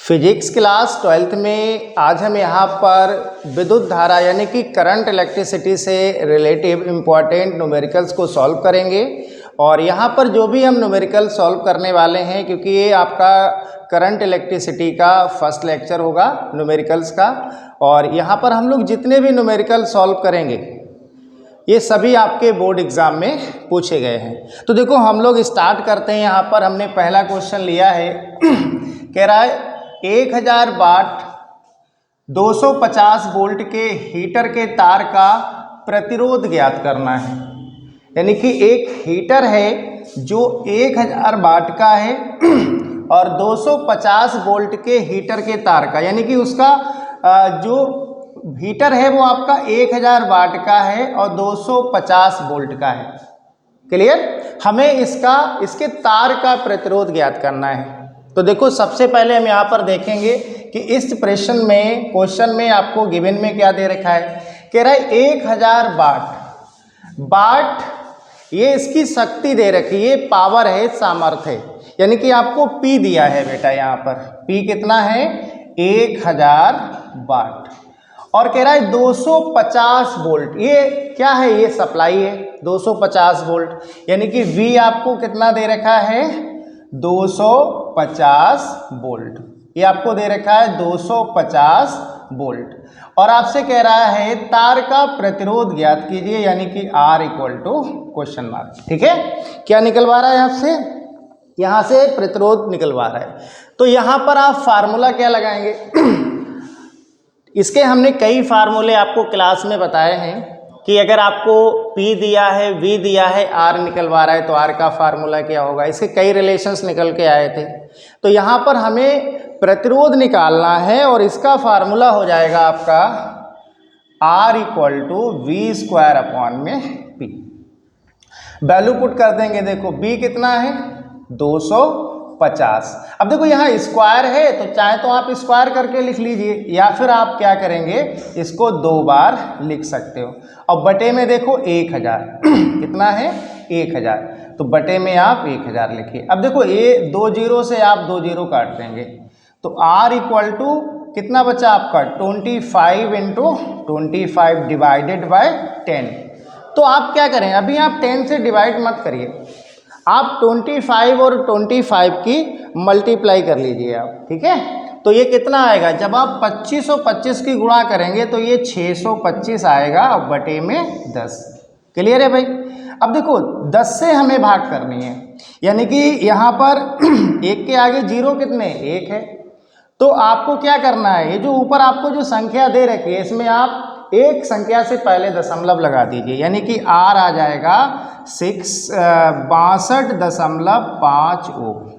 Physics class 12th में आज हम यहाँ पर विद्युत धारा यानी कि करंट इलेक्ट्रिसिटी से रिलेटिव इम्पॉर्टेंट न्यूमेरिकल्स को सॉल्व करेंगे। और यहाँ पर जो भी हम न्यूमेरिकल सॉल्व करने वाले हैं, क्योंकि ये आपका करंट इलेक्ट्रिसिटी का फर्स्ट लेक्चर होगा न्यूमेरिकल्स का, और यहाँ पर हम लोग जितने भी न्यूमेरिकल सॉल्व करेंगे ये सभी आपके बोर्ड एग्ज़ाम में पूछे गए हैं। तो देखो हम लोग स्टार्ट करते हैं। यहाँ पर हमने पहला क्वेश्चन लिया है कह रहा है 1000 वाट 250 वोल्ट के हीटर के तार का प्रतिरोध ज्ञात करना है। यानी कि एक हीटर है जो 1000 वाट का है और 250 वोल्ट के हीटर के तार का, यानी कि उसका जो हीटर है वो आपका 1000 वाट का है और 250 वोल्ट का है। क्लियर? हमें इसके तार का प्रतिरोध ज्ञात करना है। तो देखो सबसे पहले हम यहाँ पर देखेंगे कि इस क्वेश्चन में आपको गिवन में क्या दे रखा है। कह रहा है 1000 वाट ये इसकी शक्ति दे रखी है, पावर है, सामर्थ्य है। यानी कि आपको P दिया है बेटा, यहाँ पर P कितना है 1000 वाट। और कह रहा है 250 वोल्ट, ये क्या है, ये सप्लाई है 250 वोल्ट। यानी कि V आपको कितना दे रखा है 250 वोल्ट, ये आपको दे रखा है 250 वोल्ट। और आपसे कह रहा है तार का प्रतिरोध ज्ञात कीजिए, यानी कि R = क्वेश्चन मार्क। ठीक है, क्या निकलवा रहा है आपसे, यहाँ से प्रतिरोध निकलवा रहा है। तो यहाँ पर आप फार्मूला क्या लगाएंगे इसके हमने कई फार्मूले आपको क्लास में बताए हैं कि अगर आपको P दिया है, V दिया है, R निकलवा रहा है तो R का फार्मूला क्या होगा। इसके कई रिलेशंस निकल के आए थे। तो यहाँ पर हमें प्रतिरोध निकालना है और इसका फार्मूला हो जाएगा आपका R = V²/P। वैल्यू पुट कर देंगे। देखो B कितना है 250। अब देखो यहाँ स्क्वायर है तो चाहे तो आप स्क्वायर करके लिख लीजिए, या फिर आप क्या करेंगे इसको 2 बार लिख सकते हो। और बटे में देखो 1000 कितना है 1000, तो बटे में आप 1000 लिखिए। अब देखो ये 2 0 से आप 2 0 काट देंगे तो R = कितना बचा आपका 25 × 25 / 10। तो आप क्या करें, अभी आप 10 से डिवाइड मत करिए, आप 25 और 25 की मल्टीप्लाई कर लीजिए आप। ठीक है, तो ये कितना आएगा, जब आप 25 और 25 की गुणा करेंगे तो ये 625 आएगा और बटे में 10। क्लियर है भाई? अब देखो 10 से हमें भाग करनी है, यानी कि यहाँ पर 1 के आगे 0 कितने 1 है। तो आपको क्या करना है, ये जो ऊपर आपको जो संख्या दे रखी है इसमें आप एक संख्या से पहले दशमलव लगा दीजिए, यानी कि R आ जाएगा 62.5 ओम।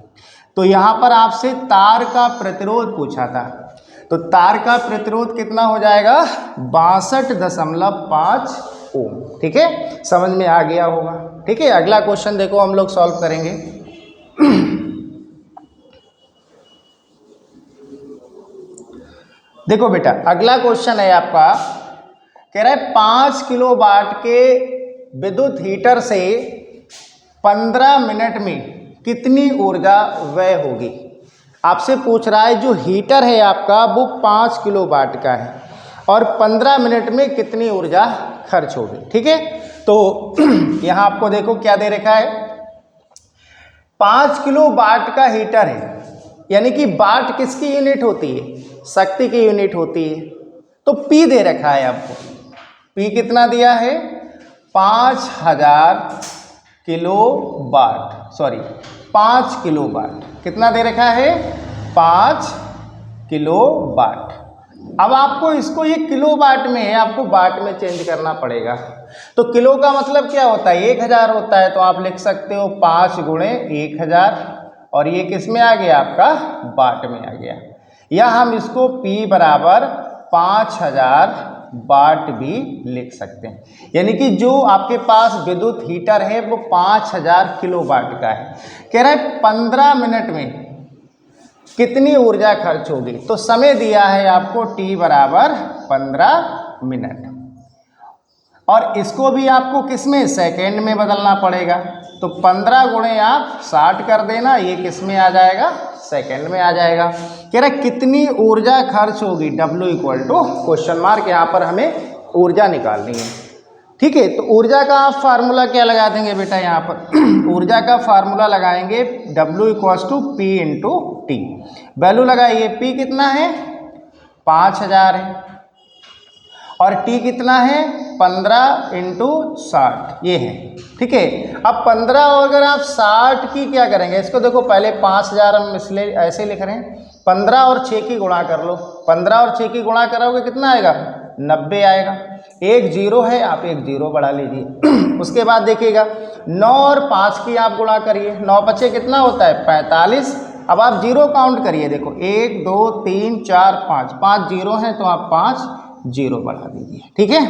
तो यहाँ पर आपसे तार का प्रतिरोध पूछा था, तो तार का प्रतिरोध कितना हो जाएगा 62.5 ओम। ठीक है, समझ में आ गया होगा। ठीक है, अगला क्वेश्चन देखो हम लोग सॉल्व करेंगे। देखो बेटा अगला क्वेश्चन है आपका, कह रहा है 5 किलोवाट के विद्युत हीटर से 15 मिनट में कितनी ऊर्जा व्यय होगी। आपसे पूछ रहा है जो हीटर है आपका वो 5 किलोवाट का है और 15 मिनट में कितनी ऊर्जा खर्च होगी। ठीक है, तो यहाँ आपको देखो क्या दे रखा है, 5 किलोवाट का हीटर है, यानी कि वाट किसकी यूनिट होती है, शक्ति की यूनिट होती है। तो P दे रखा है आपको, P कितना दिया है 5000 किलोवाट, 5 किलोवाट कितना दे रखा है 5 किलोवाट। अब आपको इसको ये किलोवाट में है, आपको वाट में चेंज करना पड़ेगा। तो किलो का मतलब क्या होता है 1000 होता है, तो आप लिख सकते हो 5 × 1000 और ये किस में आ गया आपका वाट में आ गया, या हम इसको P = 5000 वाट भी लिख सकते हैं। यानी कि जो आपके पास विद्युत हीटर है वो 5000 किलोवाट का है। कह रहा है 15 मिनट में कितनी ऊर्जा खर्च होगी। तो समय दिया है आपको T = 15 मिनट, और इसको भी आपको किस में सेकेंड में बदलना पड़ेगा। तो 15 × आप 60 कर देना, ये किस में आ जाएगा सेकेंड में आ जाएगा। कह रहा है कितनी ऊर्जा खर्च होगी, W equal to question mark, यहाँ पर हमें ऊर्जा निकालनी है। ठीक है, तो ऊर्जा का आप फार्मूला क्या लगा देंगे बेटा, यहाँ पर ऊर्जा का फार्मूला लगाएंगे W equals to P into T. Value लगाइए, P कितना है 5000 है और T कितना है 15 इंटू 60 ये है। ठीक है, अब 15 और अगर आप 60 की क्या करेंगे, इसको देखो पहले 5000 हम इसलिए ऐसे लिख रहे हैं, 15 और 6 की गुणा कर लो, 15 और 6 की गुणा करोगे कितना आएगा 90 आएगा। एक जीरो है, आप एक जीरो बढ़ा लीजिए। उसके बाद देखिएगा 9 और 5 की आप गुणा करिए, 9 बचे कितना होता है 45। अब आप जीरो काउंट करिए, देखो 1 2 3 4 5, 5 जीरो हैं तो आप 5 जीरो बढ़ा दीजिए। ठीक है,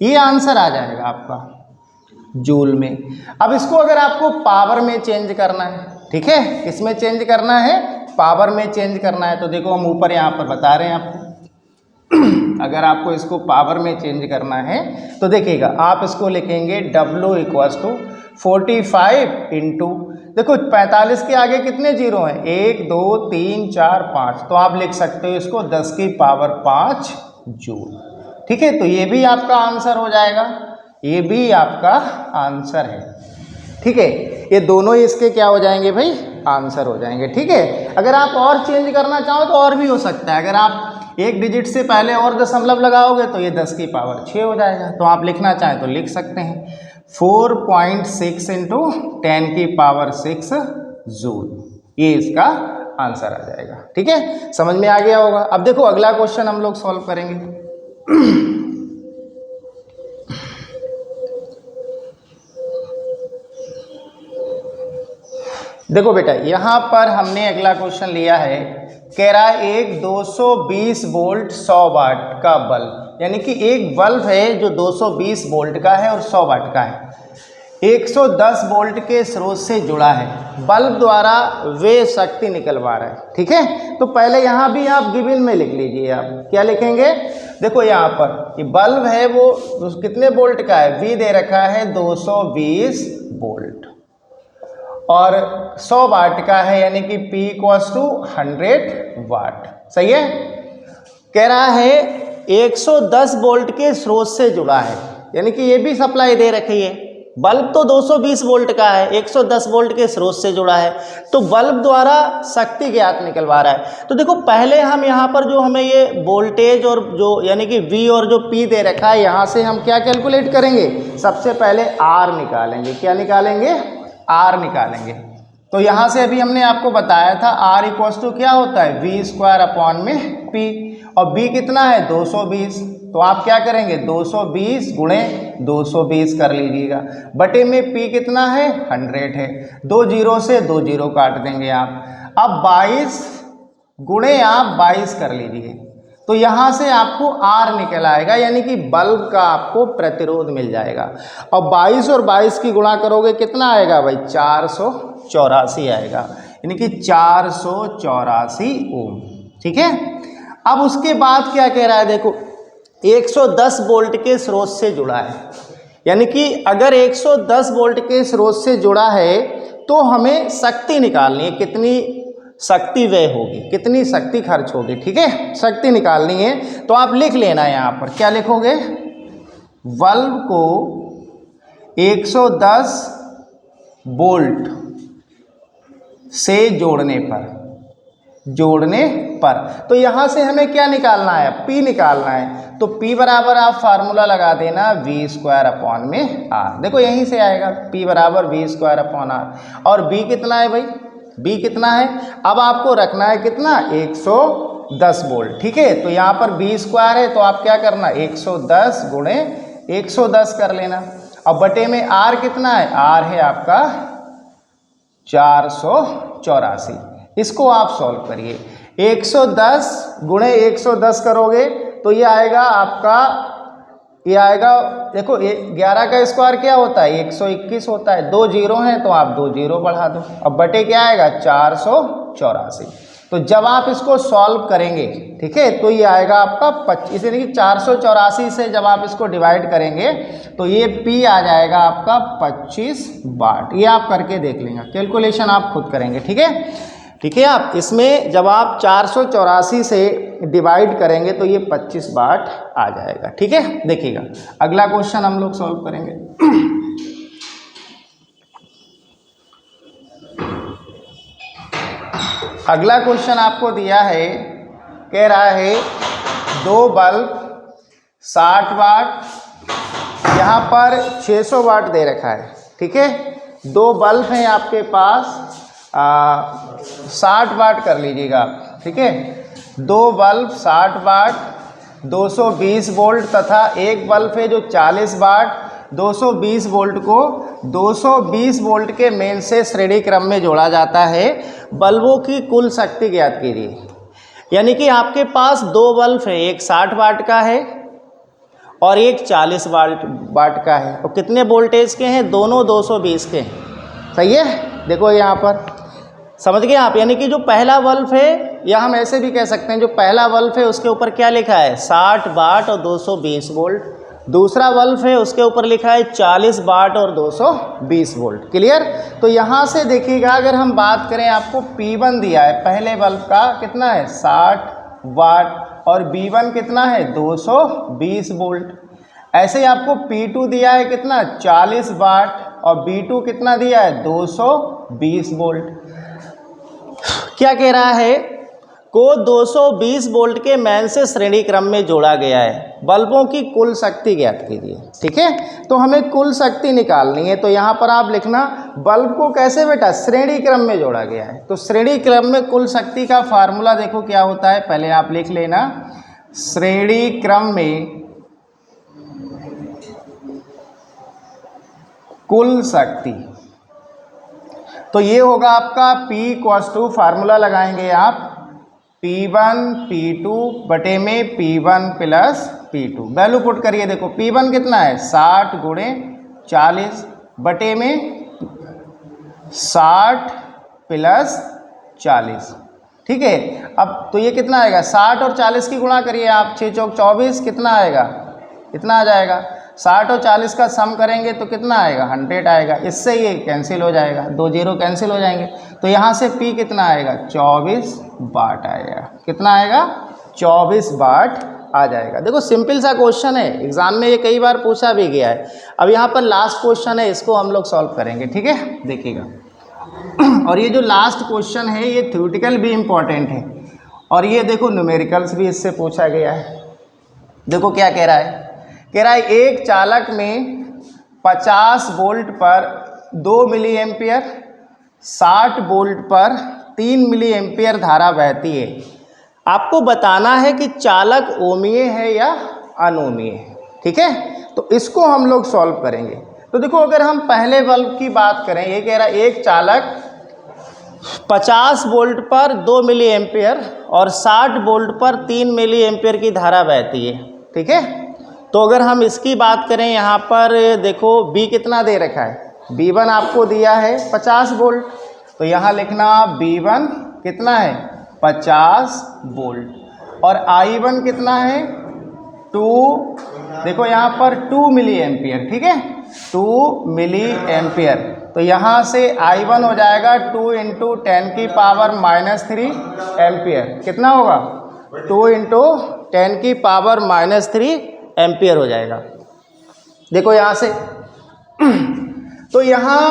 ये आंसर आ जाएगा आपका जूल में। अब इसको अगर आपको पावर में चेंज करना है, ठीक है, किसमें चेंज करना है, पावर में चेंज करना है, तो देखो हम ऊपर यहाँ पर बता रहे हैं आपको। अगर आपको इसको पावर में चेंज करना है तो देखिएगा आप इसको लिखेंगे W इक्वल्स टू 45 इंटू, देखो 45 के आगे कितने जीरो हैं 1 2 3 4 5, तो आप लिख सकते हो इसको 10 की पावर 5 जूल। ठीक है, तो ये भी आपका आंसर हो जाएगा, ये भी आपका आंसर है। ठीक है, ये दोनों इसके क्या हो जाएंगे भाई, आंसर हो जाएंगे। ठीक है, अगर आप और चेंज करना चाहो तो और भी हो सकता है, अगर आप एक डिजिट से पहले और दशमलव लगाओगे तो ये 10 की पावर 6 हो जाएगा, तो आप लिखना चाहें तो लिख सकते हैं 4.6 इंटू 10 की पावर 6 जूल, ये इसका आंसर आ जाएगा। ठीक है, समझ में आ गया होगा। अब देखो अगला क्वेश्चन हम लोग सॉल्व करेंगे। देखो बेटा यहाँ पर हमने अगला क्वेश्चन लिया है, कह रहा है एक 220 वोल्ट 100 वाट का बल्ब, यानी कि एक बल्ब है जो 220 वोल्ट का है और 100 वाट का है, 110 वोल्ट के स्रोत से जुड़ा है, बल्ब द्वारा वे शक्ति निकलवा रहा है। ठीक है, तो पहले यहाँ भी आप गिवन में लिख लीजिए, आप क्या लिखेंगे, देखो यहाँ पर ये बल्ब है वो कितने वोल्ट का है, V दे रखा है 220 वोल्ट और 100 वाट का है, यानी कि P इक्वल्स टू 100 वाट। सही है, कह रहा है 110 वोल्ट के स्रोत से जुड़ा है, यानी कि ये भी सप्लाई दे रखी है, बल्ब तो 220 वोल्ट का है, 110 वोल्ट के स्रोत से जुड़ा है, तो बल्ब द्वारा शक्ति ज्ञात निकलवा रहा है। तो देखो पहले हम यहाँ पर जो हमें ये वोल्टेज और जो यानी कि V और जो P दे रखा है, यहाँ से हम क्या कैलकुलेट करेंगे, सबसे पहले R निकालेंगे। क्या निकालेंगे, R निकालेंगे। तो यहाँ से अभी हमने आपको बताया था R इक्वल्स टू क्या होता है V स्क्वायर अपॉन में P, और B कितना है 220, तो आप क्या करेंगे 220 गुणे 220 कर लीजिएगा, बटे में P कितना है 100 है, 2 जीरो से 2 जीरो काट देंगे आप। अब 22 गुणे आप 22 कर लीजिए, तो यहाँ से आपको R निकल आएगा, यानी कि बल्ब का आपको प्रतिरोध मिल जाएगा। और 22 और 22 की गुणा करोगे कितना आएगा भाई 484 आएगा, यानी कि 484 ओम। ठीक है, अब उसके बाद क्या कह रहा है, देखो 110 वोल्ट के स्रोत से जुड़ा है, यानी कि अगर 110 वोल्ट के स्रोत से जुड़ा है तो हमें शक्ति निकालनी है, कितनी शक्ति व्यय होगी, कितनी शक्ति खर्च होगी। ठीक है, शक्ति निकालनी है, तो आप लिख लेना यहाँ पर, क्या लिखोगे, बल्ब को 110 वोल्ट से जोड़ने पर, तो यहाँ से हमें क्या निकालना है, P निकालना है, तो P बराबर आप फार्मूला लगा देना V स्क्वायर अपॉन में R, देखो यहीं से आएगा P बराबर V स्क्वायर अपॉन R, और B कितना है भाई, B कितना है, अब आपको रखना है कितना 110 वोल्ट। ठीक है, तो यहाँ पर V स्क्वायर है, तो आप क्या करना 110 गुणे 110 कर लेना, अब बटे में R कितना है, R है आपका 484, इसको आप सॉल्व करिए, 110 गुणे 110 करोगे तो ये आएगा आपका, ये आएगा, देखो 11 का स्क्वायर क्या होता है 121 होता है, 2 जीरो हैं तो आप 2 जीरो बढ़ा दो, अब बटे क्या आएगा 484। तो जब आप इसको सॉल्व करेंगे, ठीक है, तो ये आएगा आपका 25, यानी कि 484 से जब आप इसको डिवाइड करेंगे तो ये P आ जाएगा आपका 25 वाट। ये आप करके देख लेंगे, कैलकुलेशन आप खुद करेंगे। ठीक है, ठीक है। आप इसमें जब आप 484 से डिवाइड करेंगे तो ये 25 वाट आ जाएगा। ठीक है, देखिएगा अगला क्वेश्चन हम लोग सॉल्व करेंगे। अगला क्वेश्चन आपको दिया है, कह रहा है 2 बल्ब 60 वाट, यहाँ पर 600 वाट दे रखा है। ठीक है, 2 बल्ब हैं आपके पास 60 वाट कर लीजिएगा आप। ठीक है, 2 बल्ब 60 वाट 220 वोल्ट तथा एक बल्ब है जो 40 वाट 220 वोल्ट को 220 वोल्ट के मेन से श्रेणी क्रम में जोड़ा जाता है। बल्बों की कुल शक्ति ज्ञात कीजिए। यानी कि आपके पास 2 बल्ब है, एक 60 वाट का है और एक 40 वाट का है, और कितने वोल्टेज के हैं? दोनों 220 के हैं। सही है, देखो यहाँ पर समझ गए आप। यानी कि जो पहला बल्ब है, या हम ऐसे भी कह सकते हैं जो पहला बल्ब है उसके ऊपर क्या लिखा है? 60 वाट और 220 वोल्ट। दूसरा बल्ब है उसके ऊपर लिखा है 40 वाट और 220 वोल्ट। क्लियर? तो यहाँ से देखिएगा, अगर हम बात करें, आपको P1 दिया है पहले बल्ब का, कितना है? 60 वाट, और B1 कितना है? 220 वोल्ट। ऐसे ही आपको P2 दिया है कितना? 40 वाट, और B2 कितना दिया है? 220 वोल्ट। क्या कह रहा है? को 220 वोल्ट के मैन से श्रेणी क्रम में जोड़ा गया है। बल्बों की कुल शक्ति ज्ञात कीजिए। ठीक है, तो हमें कुल शक्ति निकालनी है। तो यहाँ पर आप लिखना बल्ब को कैसे बेटा? श्रेणी क्रम में जोड़ा गया है। तो श्रेणी क्रम में कुल शक्ति का फार्मूला देखो क्या होता है, पहले आप लिख लेना। श्रेणी क्रम में कुल शक्ति, तो ये होगा आपका P = फार्मूला लगाएंगे आप P1 P2 बटे में P1 + P2। वैल्यू पुट करिए। देखो P1 कितना है? 60 × 40 बटे में 60 + 40। ठीक है, अब तो ये कितना आएगा? 60 और 40 की गुणा करिए आप, 6 चौक 24, कितना आएगा? इतना आ जाएगा। 60 और 40 का सम करेंगे तो कितना आएगा? 100 आएगा। इससे ये कैंसिल हो जाएगा, 2 0 कैंसिल हो जाएंगे। तो यहाँ से P कितना आएगा? 24 वाट आएगा। कितना आएगा? 24 वाट आ जाएगा। देखो सिंपल सा क्वेश्चन है, एग्जाम में ये कई बार पूछा भी गया है। अब यहाँ पर लास्ट क्वेश्चन है, इसको हम लोग सॉल्व करेंगे। ठीक है, देखिएगा। और ये जो लास्ट क्वेश्चन है ये थ्योरेटिकल भी इम्पॉर्टेंट है, और ये देखो न्यूमेरिकल्स भी इससे पूछा गया है। देखो क्या कह रहा है? कह रहा है एक चालक में 50 वोल्ट पर 2 मिली एम्पियर, 60 वोल्ट पर 3 मिली एम्पियर धारा बहती है। आपको बताना है कि चालक ओमीय है या अनोमीय है। ठीक है, तो इसको हम लोग सॉल्व करेंगे। तो देखो अगर हम पहले बल्ब की बात करें, ये कह रहा है एक चालक 50 वोल्ट पर 2 मिली एम्पियर और 60 वोल्ट पर 3 मिली एम्पियर की धारा बहती है। ठीक है, तो अगर हम इसकी बात करें, यहाँ पर देखो B कितना दे रखा है? B1 आपको दिया है 50 वोल्ट, तो यहाँ लिखना B1 कितना है? 50 वोल्ट, और I1 कितना है? 2, देखो यहाँ पर 2 मिली एम्पियर। ठीक है, 2 मिली एम्पियर, तो यहाँ से I1 हो जाएगा 2 × 10⁻³ एम्पियर। कितना होगा? 2 × 10⁻³ एम्पियर हो जाएगा। देखो यहाँ से तो यहाँ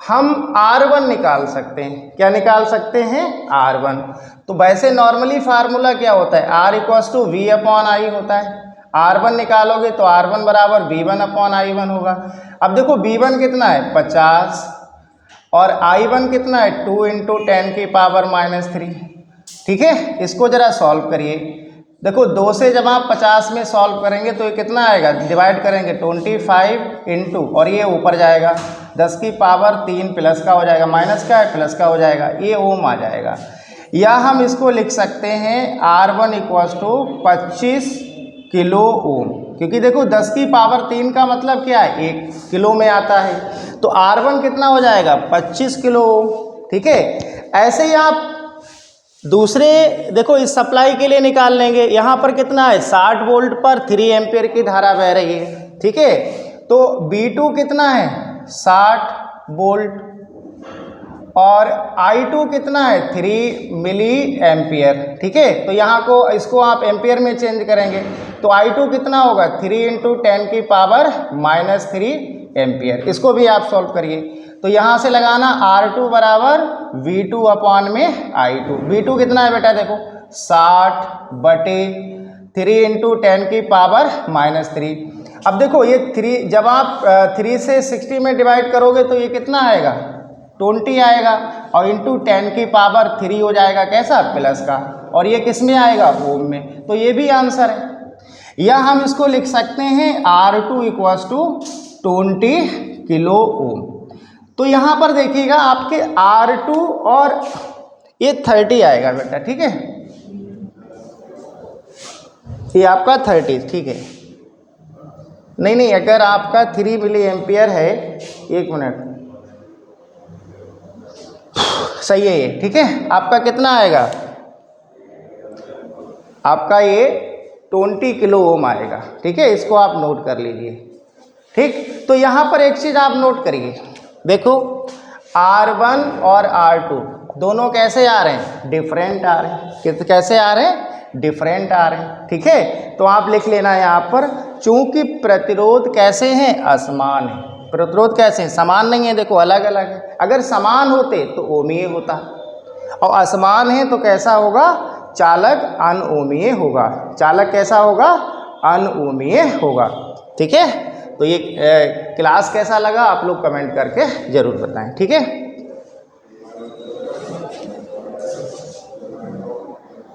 हम R1 निकाल सकते हैं। क्या निकाल सकते हैं? R1। तो वैसे नॉर्मली फार्मूला क्या होता है? R = V/I होता है। R1 निकालोगे तो R1 = V1/I1 होगा। अब देखो B1 कितना है? 50, और I1 कितना है? 2 × 10⁻³ ठीक है, इसको ज़रा सॉल्व करिए। देखो 2 से जब आप 50 में सॉल्व करेंगे तो ये कितना आएगा? डिवाइड करेंगे 25 इंटू, और ये ऊपर जाएगा 10⁻³ प्लस का हो जाएगा, माइनस का है प्लस का हो जाएगा, ये ओम आ जाएगा। या हम इसको लिख सकते हैं R1 = 25 किलो ओम, क्योंकि देखो 10⁻³ का मतलब क्या है? 1 किलो में आता है। तो R1 कितना हो जाएगा? 25 किलो ओम। ठीक है, ऐसे ही आप दूसरे देखो इस सप्लाई के लिए निकाल लेंगे। यहाँ पर कितना है? 60 वोल्ट पर 3 एम्पियर की धारा बह रही है। ठीक है, तो B2 कितना है? 60 वोल्ट, और I2 कितना है 3 मिली एम्पियर। ठीक है, तो यहाँ को इसको आप एम्पियर में चेंज करेंगे तो I2 कितना होगा 3 × 10 की पावर -3 एम्पियर। इसको भी आप सॉल्व करिए तो यहाँ से लगाना R2 बराबर V2 अपॉन में I2। V2 कितना है बेटा देखो 60/3 × 10 की पावर -3। अब देखो ये 3 जब आप 3 से 60 में डिवाइड करोगे तो ये कितना आएगा 20 आएगा और इंटू 10 की पावर 3 हो जाएगा कैसा प्लस का, और ये किस में आएगा ओम में। तो ये भी आंसर है। या हम इसको लिख सकते हैं R2 = 20 किलो ओम। तो यहाँ पर देखिएगा आपके R2 और ये 30 आएगा बेटा। ठीक है, ये आपका 30। ठीक है, नहीं अगर आपका 3 मिली एम्पियर है, एक मिनट, सही है ये। ठीक है, आपका कितना आएगा, आपका ये 20 किलो ओम आएगा। ठीक है, इसको आप नोट कर लीजिए। ठीक, तो यहाँ पर एक चीज़ आप नोट करिए, देखो R1 और R2 दोनों कैसे आ रहे हैं, डिफरेंट आ रहे हैं। कैसे आ रहे हैं, डिफरेंट आ रहे हैं। ठीक है, तो आप लिख लेना यहाँ पर, चूंकि प्रतिरोध कैसे हैं, असमान है। प्रतिरोध कैसे हैं, समान नहीं है, देखो अलग अलग है। अगर समान होते तो ओमीय होता, और असमान है तो कैसा होगा, चालक अनओमीय होगा। चालक कैसा होगा, अनओमीय होगा। ठीक है, तो ये क्लास कैसा लगा आप लोग कमेंट करके ज़रूर बताएं। ठीक है।